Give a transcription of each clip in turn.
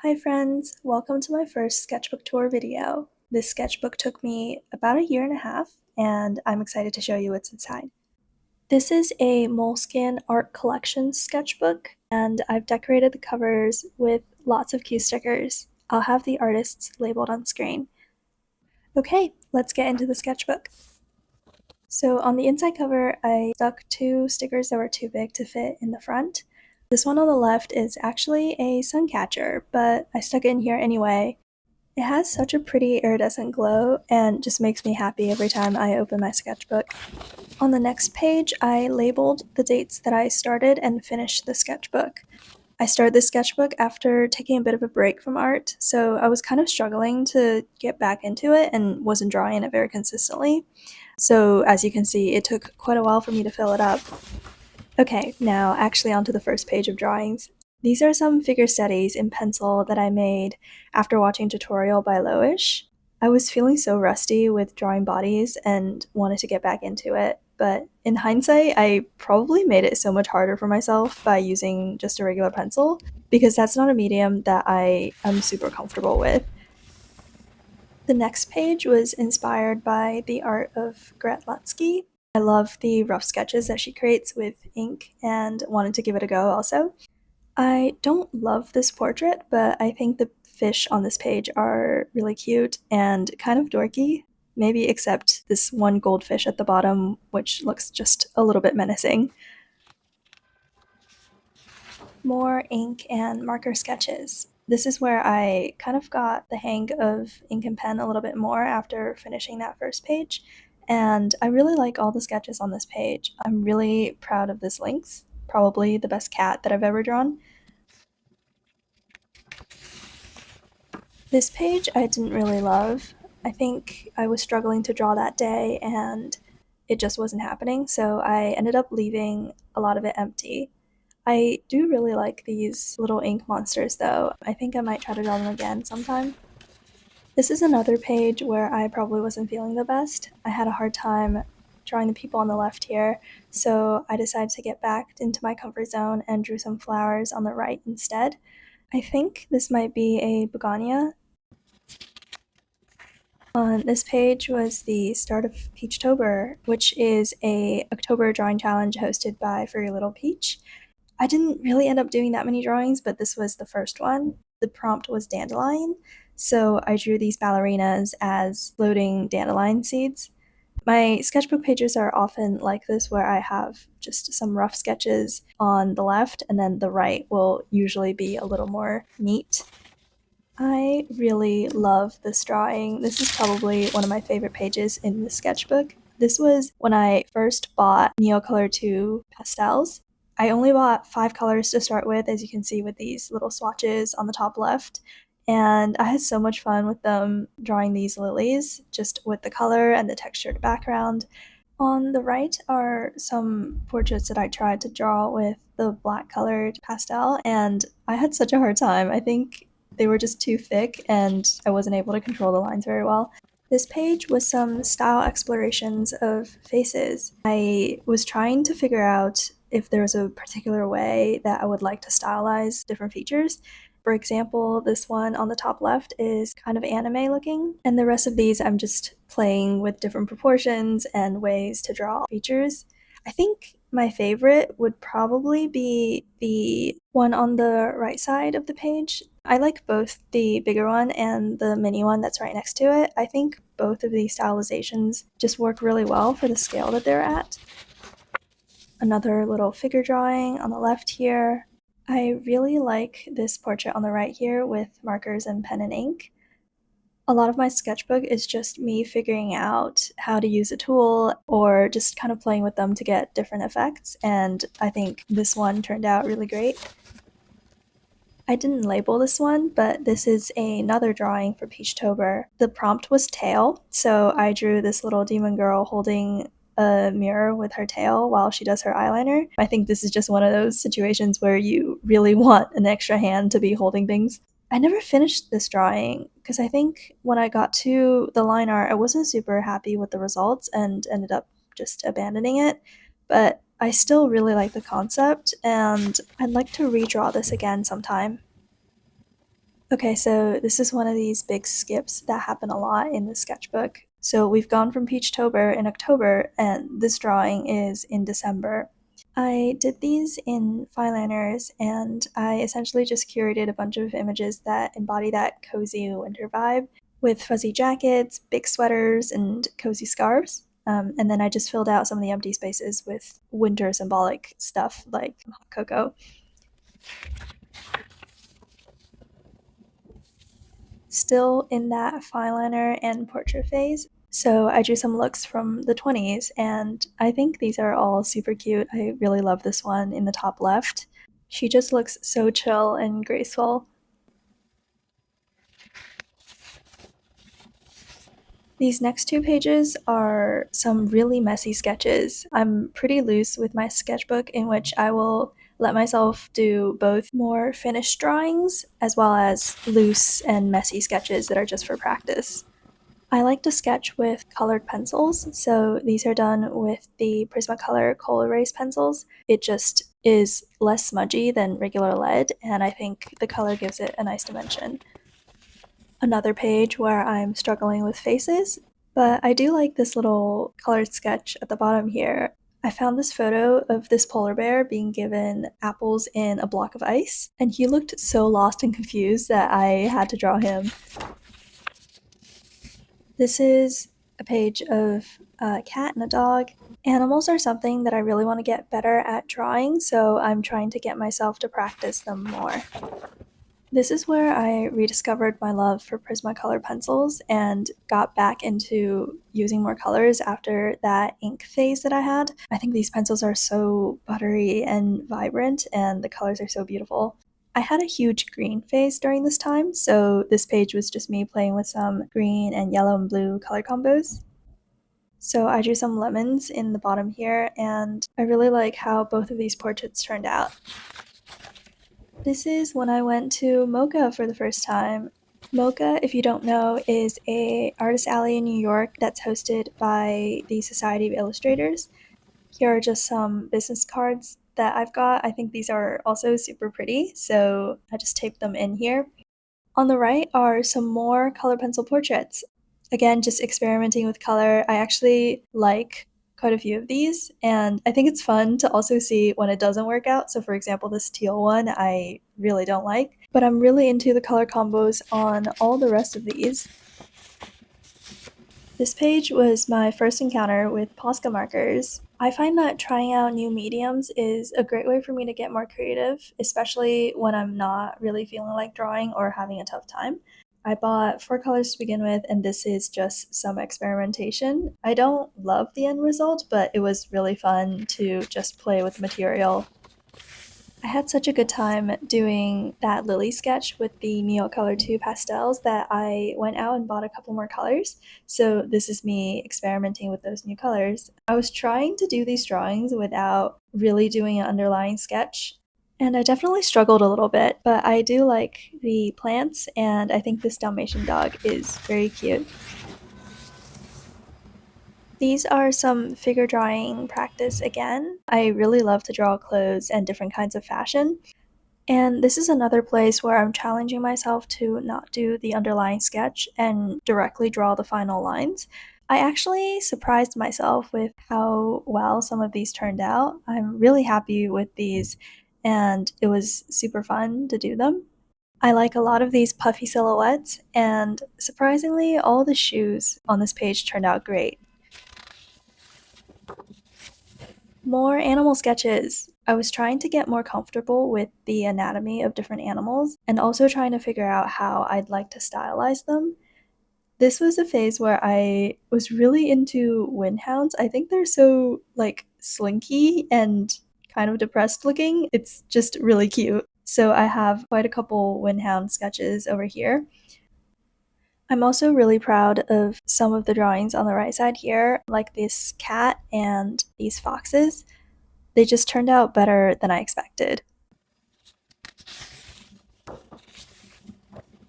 Hi friends, welcome to my first sketchbook tour video. This sketchbook took me about a year and a half, and I'm excited to show you what's inside. This is a Moleskine art collection sketchbook, and I've decorated the covers with lots of cute stickers. I'll have the artists labeled on screen. Okay, let's get into the sketchbook. So on the inside cover, I stuck two stickers that were too big to fit in the front. This one on the left is actually a sun catcher, but I stuck it in here anyway. It has such a pretty iridescent glow and just makes me happy every time I open my sketchbook. On the next page, I labeled the dates that I started and finished the sketchbook. I started this sketchbook after taking a bit of a break from art, so I was kind of struggling to get back into it and wasn't drawing it very consistently. So as you can see, it took quite a while for me to fill it up. Okay, now actually onto the first page of drawings. These are some figure studies in pencil that I made after watching a tutorial by Loish. I was feeling so rusty with drawing bodies and wanted to get back into it, but in hindsight, I probably made it so much harder for myself by using just a regular pencil, because that's not a medium that I am super comfortable with. The next page was inspired by the art of Gret Lutsky. I love the rough sketches that she creates with ink and wanted to give it a go also. I don't love this portrait, but I think the fish on this page are really cute and kind of dorky, maybe except this one goldfish at the bottom, which looks just a little bit menacing. More ink and marker sketches. This is where I kind of got the hang of ink and pen a little bit more after finishing that first page, and I really like all the sketches on this page. I'm really proud of this lynx, probably the best cat that I've ever drawn. This page I didn't really love. I think I was struggling to draw that day and it just wasn't happening, so I ended up leaving a lot of it empty. I do really like these little ink monsters though. I think I might try to draw them again sometime. This is another page where I probably wasn't feeling the best. I had a hard time drawing the people on the left here, so I decided to get back into my comfort zone and drew some flowers on the right instead. I think this might be a begonia. On this page was the start of Peachtober, which is a October drawing challenge hosted by Furry Little Peach. I didn't really end up doing that many drawings, but this was the first one. The prompt was dandelion, so I drew these ballerinas as floating dandelion seeds. My sketchbook pages are often like this, where I have just some rough sketches on the left, and then the right will usually be a little more neat. I really love this drawing. This is probably one of my favorite pages in the sketchbook. This was when I first bought Neocolor 2 pastels. I only bought 5 colors to start with, as you can see with these little swatches on the top left, and I had so much fun with them drawing these lilies, just with the color and the textured background. On the right are some portraits that I tried to draw with the black colored pastel, and I had such a hard time. I think they were just too thick and I wasn't able to control the lines very well. This page was some style explorations of faces. I was trying to figure out if there was a particular way that I would like to stylize different features. For example, this one on the top left is kind of anime looking, and the rest of these I'm just playing with different proportions and ways to draw features. I think my favorite would probably be the one on the right side of the page. I like both the bigger one and the mini one that's right next to it. I think both of these stylizations just work really well for the scale that they're at. Another little figure drawing on the left here. I really like this portrait on the right here with markers and pen and ink. A lot of my sketchbook is just me figuring out how to use a tool or just kind of playing with them to get different effects, and I think this one turned out really great. I didn't label this one, but this is another drawing for Peachtober. The prompt was tail, so I drew this little demon girl holding a mirror with her tail while she does her eyeliner. I think this is just one of those situations where you really want an extra hand to be holding things. I never finished this drawing because I think when I got to the line art, I wasn't super happy with the results and ended up just abandoning it. But I still really like the concept, and I'd like to redraw this again sometime. Okay, so this is one of these big skips that happen a lot in the sketchbook. So we've gone from Peachtober in October, and this drawing is in December. I did these in Fileliners, and I essentially just curated a bunch of images that embody that cozy winter vibe with fuzzy jackets, big sweaters, and cozy scarves. And then I just filled out some of the empty spaces with winter symbolic stuff like hot cocoa. Still in that fineliner and portrait phase. So I drew some looks from the 20s, and I think these are all super cute. I really love this one in the top left. She just looks so chill and graceful. These next two pages are some really messy sketches. I'm pretty loose with my sketchbook, in which I will let myself do both more finished drawings as well as loose and messy sketches that are just for practice. I like to sketch with colored pencils, so these are done with the Prismacolor Kohl Erase pencils. It just is less smudgy than regular lead, and I think the color gives it a nice dimension. Another page where I'm struggling with faces, but I do like this little colored sketch at the bottom here. I found this photo of this polar bear being given apples in a block of ice, and he looked so lost and confused that I had to draw him. This is a page of a cat and a dog. Animals are something that I really want to get better at drawing, so I'm trying to get myself to practice them more. This is where I rediscovered my love for Prismacolor pencils and got back into using more colors after that ink phase that I had. I think these pencils are so buttery and vibrant, and the colors are so beautiful. I had a huge green phase during this time, so this page was just me playing with some green and yellow and blue color combos. So I drew some lemons in the bottom here, and I really like how both of these portraits turned out. This is when I went to Mocha for the first time. Mocha, if you don't know, is a artist alley in New York that's hosted by the Society of Illustrators. Here are just some business cards that I've got. I think these are also super pretty, so I just taped them in here. On the right are some more color pencil portraits. Again, just experimenting with color. I actually like quite a few of these, and I think it's fun to also see when it doesn't work out. So for example, this teal one I really don't like, but I'm really into the color combos on all the rest of these. This page was my first encounter with Posca markers. I find that trying out new mediums is a great way for me to get more creative, especially when I'm not really feeling like drawing or having a tough time. I bought 4 colors to begin with, and this is just some experimentation. I don't love the end result, but it was really fun to just play with the material. I had such a good time doing that lily sketch with the Neocolor 2 pastels that I went out and bought a couple more colors. So this is me experimenting with those new colors. I was trying to do these drawings without really doing an underlying sketch, and I definitely struggled a little bit, but I do like the plants, and I think this Dalmatian dog is very cute. These are some figure drawing practice again. I really love to draw clothes and different kinds of fashion. And this is another place where I'm challenging myself to not do the underlying sketch and directly draw the final lines. I actually surprised myself with how well some of these turned out. I'm really happy with these, and it was super fun to do them. I like a lot of these puffy silhouettes, and surprisingly, all the shoes on this page turned out great. More animal sketches. I was trying to get more comfortable with the anatomy of different animals and also trying to figure out how I'd like to stylize them. This was a phase where I was really into windhounds. I think they're so slinky and kind of depressed looking. It's just really cute. So I have quite a couple windhound sketches over here. I'm also really proud of some of the drawings on the right side here, like this cat and these foxes. They just turned out better than I expected.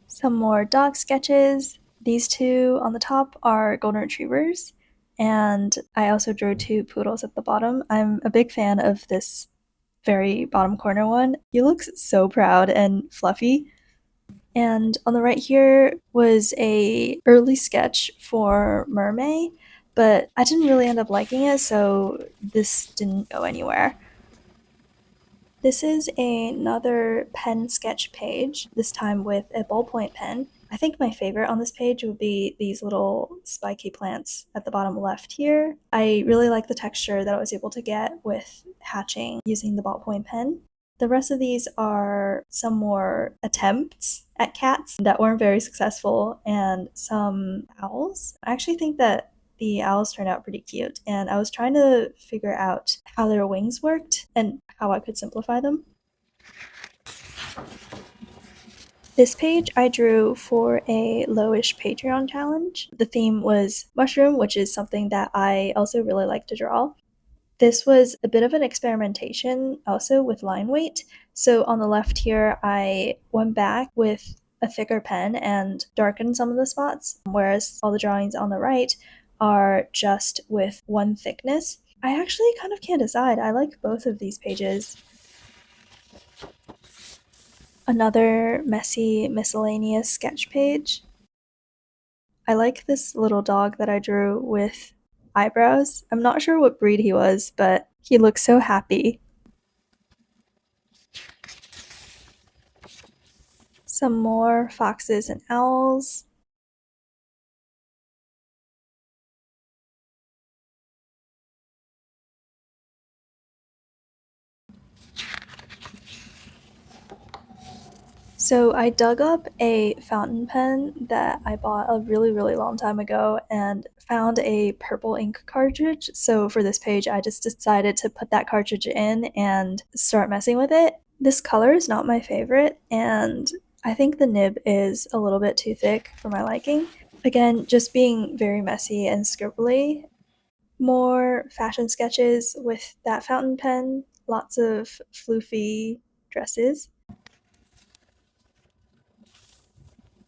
Some more dog sketches. These two on the top are golden retrievers, and I also drew 2 poodles at the bottom. I'm a big fan of this very bottom corner one. He looks so proud and fluffy. And on the right here was a early sketch for Mermaid, but I didn't really end up liking it, so this didn't go anywhere. This is another pen sketch page, this time with a ballpoint pen. I think my favorite on this page would be these little spiky plants at the bottom left here. I really like the texture that I was able to get with hatching using the ballpoint pen. The rest of these are some more attempts at cats that weren't very successful and some owls. I actually think that the owls turned out pretty cute, and I was trying to figure out how their wings worked and how I could simplify them. This page I drew for a lowish Patreon challenge. The theme was mushroom, which is something that I also really like to draw. This was a bit of an experimentation also with line weight. So on the left here, I went back with a thicker pen and darkened some of the spots, whereas all the drawings on the right are just with one thickness. I actually kind of can't decide. I like both of these pages. Another messy, miscellaneous sketch page. I like this little dog that I drew with eyebrows. I'm not sure what breed he was, but he looks so happy. Some more foxes and owls. So I dug up a fountain pen that I bought a really long time ago and found a purple ink cartridge. So for this page, I just decided to put that cartridge in and start messing with it. This color is not my favorite, and I think the nib is a little bit too thick for my liking. Again, just being very messy and scribbly. More fashion sketches with that fountain pen, lots of floofy dresses.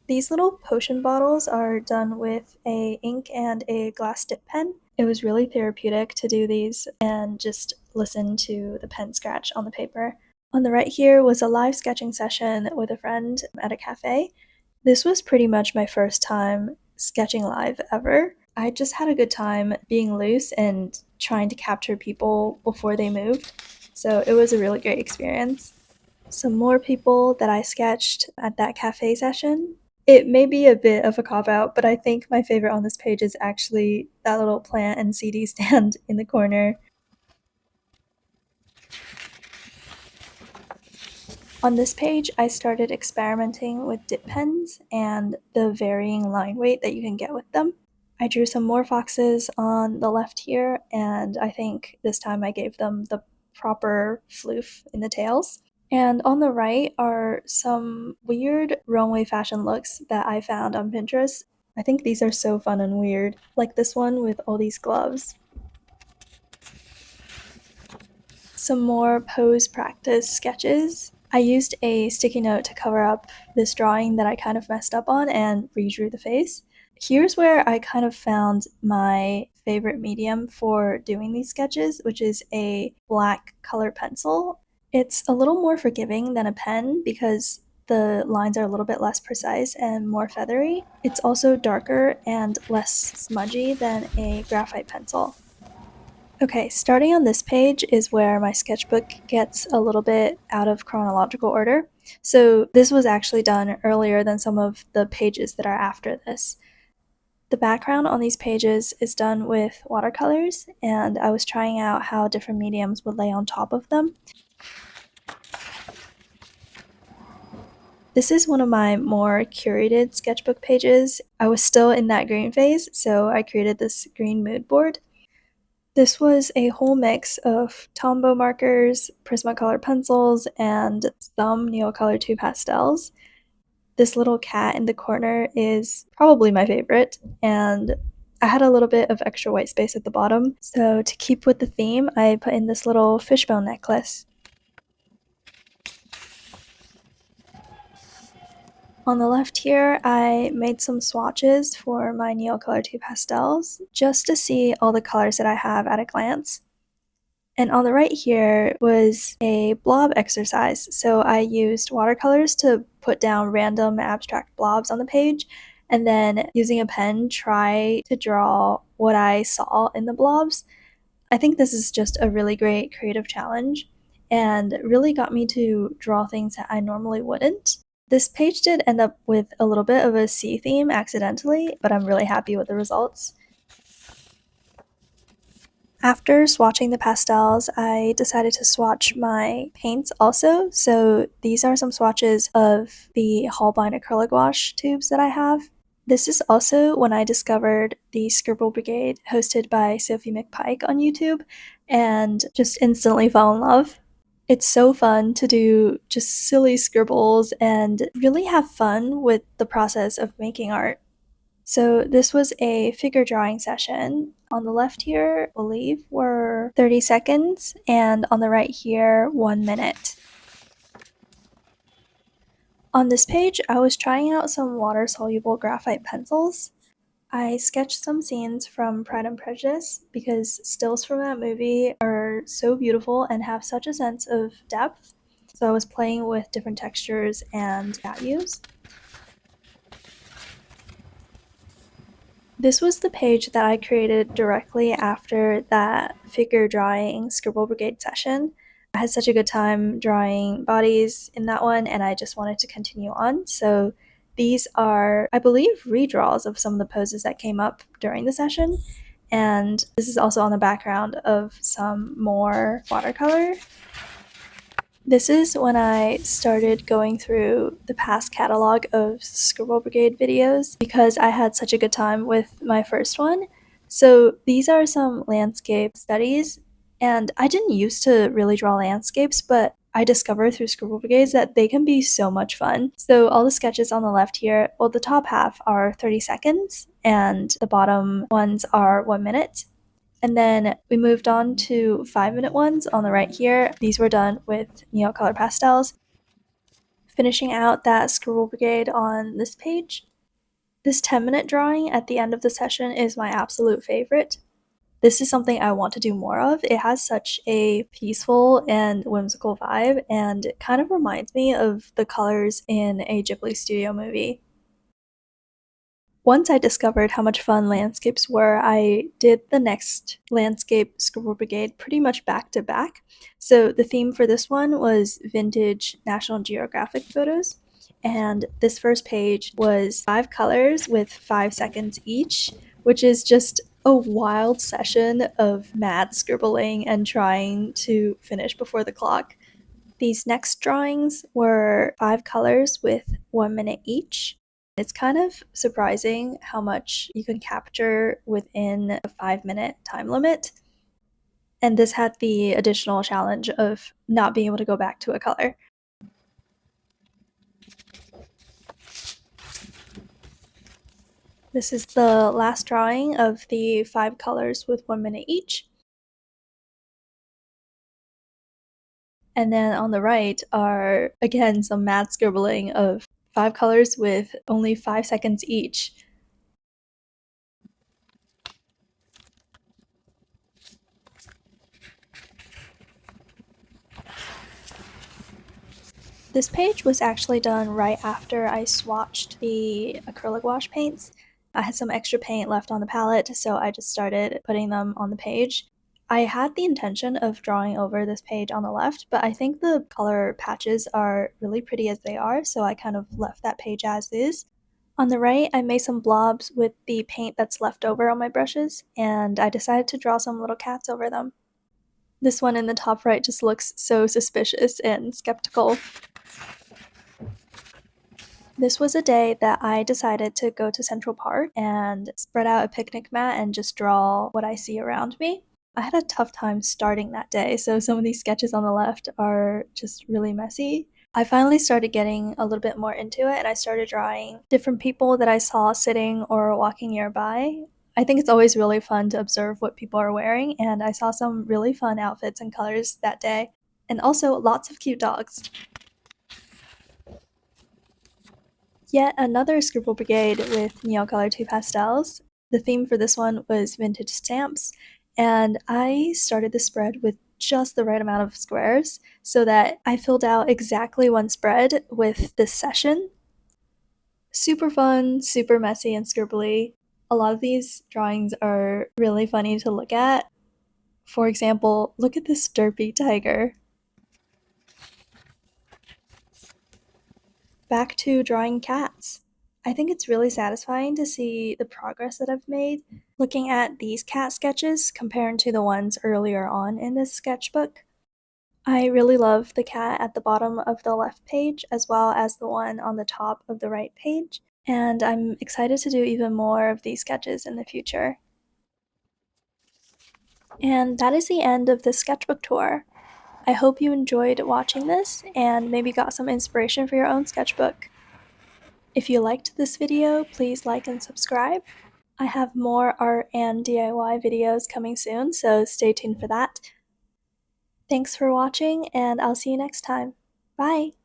These little potion bottles are done with a ink and a glass dip pen. It was really therapeutic to do these and just listen to the pen scratch on the paper. On the right here was a live sketching session with a friend at a cafe. This was pretty much my first time sketching live ever. I just had a good time being loose and trying to capture people before they moved. So it was a really great experience. Some more people that I sketched at that cafe session. It may be a bit of a cop out, but I think my favorite on this page is actually that little plant and CD stand in the corner. On this page, I started experimenting with dip pens and the varying line weight that you can get with them. I drew some more foxes on the left here, and I think this time I gave them the proper floof in the tails. And on the right are some weird runway fashion looks that I found on Pinterest. I think these are so fun and weird, like this one with all these gloves. Some more pose practice sketches. I used a sticky note to cover up this drawing that I kind of messed up on and redrew the face. Here's where I kind of found my favorite medium for doing these sketches, which is a black color pencil. It's a little more forgiving than a pen because the lines are a little bit less precise and more feathery. It's also darker and less smudgy than a graphite pencil. Okay, starting on this page is where my sketchbook gets a little bit out of chronological order. So this was actually done earlier than some of the pages that are after this. The background on these pages is done with watercolors, and I was trying out how different mediums would lay on top of them. This is one of my more curated sketchbook pages. I was still in that green phase, so I created this green mood board. This was a whole mix of Tombow markers, Prismacolor pencils, and some Neocolor 2 pastels. This little cat in the corner is probably my favorite, and I had a little bit of extra white space at the bottom, so to keep with the theme, I put in this little fishbone necklace. On the left here, I made some swatches for my Neocolor 2 pastels, just to see all the colors that I have at a glance. And on the right here was a blob exercise. So I used watercolors to put down random abstract blobs on the page, and then using a pen, try to draw what I saw in the blobs. I think this is just a really great creative challenge and really got me to draw things that I normally wouldn't. This page did end up with a little bit of a sea theme accidentally, but I'm really happy with the results. After swatching the pastels, I decided to swatch my paints also. So these are some swatches of the Holbein acrylic gouache tubes that I have. This is also when I discovered the Scribble Brigade hosted by Sophie McPike on YouTube and just instantly fell in love. It's so fun to do just silly scribbles and really have fun with the process of making art. So this was a figure drawing session. On the left here, I believe, were 30 seconds, and on the right here, 1 minute. On this page, I was trying out some water-soluble graphite pencils. I sketched some scenes from Pride and Prejudice because stills from that movie are so beautiful and have such a sense of depth. So I was playing with different textures and values. This was the page that I created directly after that figure drawing Scribble Brigade session. I had such a good time drawing bodies in that one, and I just wanted to continue on. So these are, I believe, redraws of some of the poses that came up during the session. And this is also on the background of some more watercolor. This is when I started going through the past catalog of Scribble Brigade videos because I had such a good time with my first one. So these are some landscape studies, and I didn't used to really draw landscapes, but I discovered through Scribble Brigades that they can be so much fun. So all the sketches on the left here, well, the top half are 30 seconds, and the bottom ones are 1 minute. And then we moved on to 5-minute ones on the right here. These were done with Neocolor pastels. Finishing out that Scribble Brigade on this page. This 10-minute drawing at the end of the session is my absolute favorite. This is something I want to do more of. It has such a peaceful and whimsical vibe, and it kind of reminds me of the colors in a Ghibli studio movie. Once I discovered how much fun landscapes were, I did the next landscape Scribble Brigade pretty much back to back. So the theme for this one was vintage National Geographic photos. And this first page was 5 colors with 5 seconds each, which is just a wild session of mad scribbling and trying to finish before the clock. These next drawings were 5 colors with 1 minute each. It's kind of surprising how much you can capture within a 5-minute time limit. And this had the additional challenge of not being able to go back to a color. This is the last drawing of the 5 colors with 1 minute each. And then on the right are, again, some mad scribbling of 5 colors with only 5 seconds each. This page was actually done right after I swatched the acrylic wash paints. I had some extra paint left on the palette, so I just started putting them on the page. I had the intention of drawing over this page on the left, but I think the color patches are really pretty as they are, so I kind of left that page as is. On the right, I made some blobs with the paint that's left over on my brushes, and I decided to draw some little cats over them. This one in the top right just looks so suspicious and skeptical. This was a day that I decided to go to Central Park and spread out a picnic mat and just draw what I see around me. I had a tough time starting that day, so some of these sketches on the left are just really messy. I finally started getting a little bit more into it, and I started drawing different people that I saw sitting or walking nearby. I think it's always really fun to observe what people are wearing, and I saw some really fun outfits and colors that day, and also lots of cute dogs. Yet another Scribble Brigade with Neocolor 2 pastels. The theme for this one was vintage stamps, and I started the spread with just the right amount of squares so that I filled out exactly one spread with this session. Super fun, super messy and scribbly. A lot of these drawings are really funny to look at. For example, look at this derpy tiger. Back to drawing cats. I think it's really satisfying to see the progress that I've made looking at these cat sketches compared to the ones earlier on in this sketchbook. I really love the cat at the bottom of the left page as well as the one on the top of the right page, and I'm excited to do even more of these sketches in the future. And that is the end of the sketchbook tour. I hope you enjoyed watching this and maybe got some inspiration for your own sketchbook. If you liked this video, please like and subscribe. I have more art and DIY videos coming soon, so stay tuned for that. Thanks for watching, and I'll see you next time. Bye!